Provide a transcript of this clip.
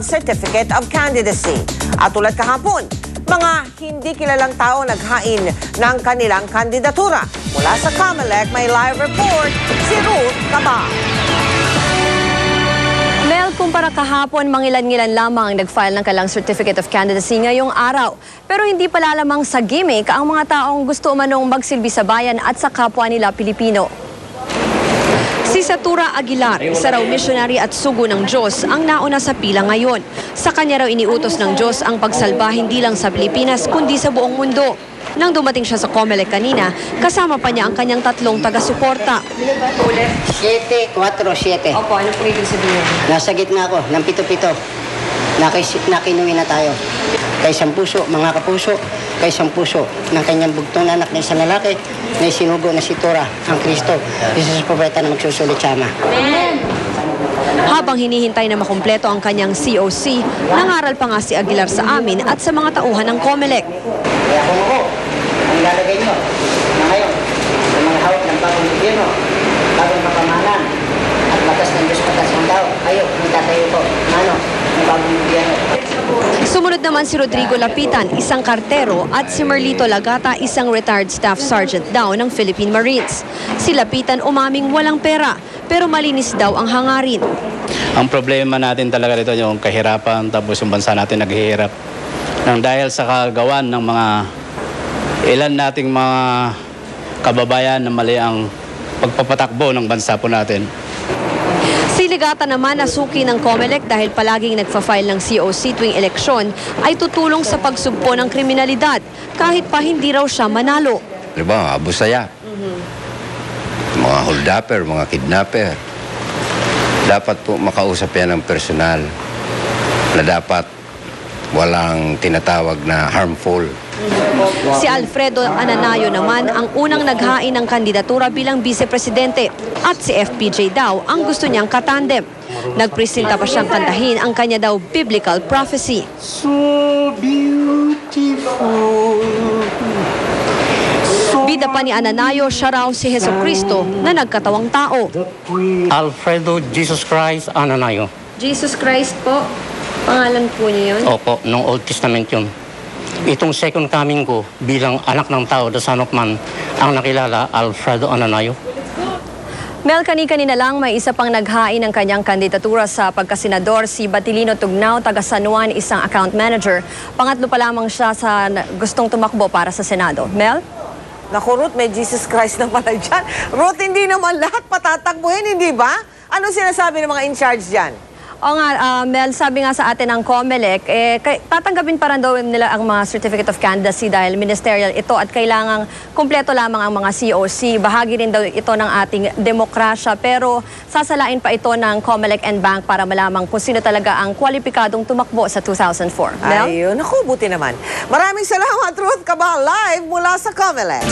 Certificate of Candidacy. At tulad kahapon, mga hindi kilalang tao naghain ng kanilang kandidatura. Mula sa COMELEC, may live report si Ruth Caba. Mel, kumpara kahapon, mangilan-ngilan lamang ang nag-file ng kanilang Certificate of Candidacy ngayong araw. Pero hindi pala lamang sa gimmick ang mga taong gusto umanong magsilbi sa bayan at sa kapwa nila Pilipino. Si Satura Aguilar, isa raw missionary at sugo ng Diyos, ang nauna sa pila ngayon. Sa kanya raw iniutos ng Diyos ang pagsalba hindi lang sa Pilipinas kundi sa buong mundo. Nang dumating siya sa COMELEC kanina, kasama pa niya ang kanyang tatlong taga-suporta. 7-4-7. Opo, ano po ibig sabihin? Nasa gitna ko, ng 7-7. Nakinuwi na tayo. Kay isang puso, mga kapuso, kay isang puso ng kanyang bugtong anak na isang lalaki na isinugo na si Tora, ang Kristo. Isa sa propeta na magsusulit sa Ama. Amen! Habang hinihintay na makumpleto ang kanyang COC, nangaral pa nga si Aguilar sa amin at sa mga tauhan ng COMELEC. Kaya kung ako, ang ilalagay nyo na ngayon, sa mga hawak ng bagong gobyerno, bagong kapamanan, at batas ng Diyos, batas ng tao, kayo, magtatayo ko, ng bagong gobyerno. Sumunod naman si Rodrigo Lapitan, isang kartero, at si Merlito Lagata, isang retired staff sergeant daw ng Philippine Marines. Si Lapitan umaming walang pera, pero malinis daw ang hangarin. Ang problema natin talaga dito yung kahirapan, tapos yung bansa natin naghihirap. Nang dahil sa kagawan ng mga ilan nating mga kababayan na mali ang pagpapatakbo ng bansa po natin. Si Ligata naman na suki ng COMELEC dahil palaging nagfa-file ng COC tuwing eleksyon ay tutulong sa pagsugpo ng kriminalidad kahit pa hindi raw siya manalo. Diba, abusaya. Mga holdupper, mga kidnapper. Dapat po makausap yan ng personal na dapat walang tinatawag na harmful. Si Alfredo Ananayo naman ang unang naghain ng kandidatura bilang vice-presidente at si FPJ daw ang gusto niyang katandem. Nagpresenta pa siyang kantahin ang kanya daw biblical prophecy. So beautiful. Bida pa ni Ananayo, siya raw si Jesucristo na nagkatawang tao. Alfredo Jesus Christ Ananayo. Jesus Christ po, pangalan po niyo yun? Opo, nung Old Testament yun. Itong second coming ko bilang anak ng tao, the Son of Man, ang nakilala, Alfredo Ananayo. Mel, kanina lang may isa pang naghain ng kanyang kandidatura sa pagkasenador, si Batilino Tugnao, taga San Juan, isang account manager. Pangatlo pa lamang siya sa gustong tumakbo para sa Senado. Mel? Naku, Ruth, may Jesus Christ na pala dyan. Ruth, hindi naman lahat patatakbuhin, hindi ba? Ano sinasabi ng mga in-charge dyan? O nga, Mel, sabi nga sa atin ng COMELEC, tatanggapin pa rin daw nila ang mga Certificate of Candidacy dahil ministerial ito at kailangang kumpleto lamang ang mga COC. Bahagi rin daw ito ng ating demokrasya pero sasalain pa ito ng COMELEC and Bank para malamang kung sino talaga ang kwalipikadong tumakbo sa 2004. Mel? Ayun, naku, buti naman. Maraming salamat, Ruth Caba, live mula sa COMELEC.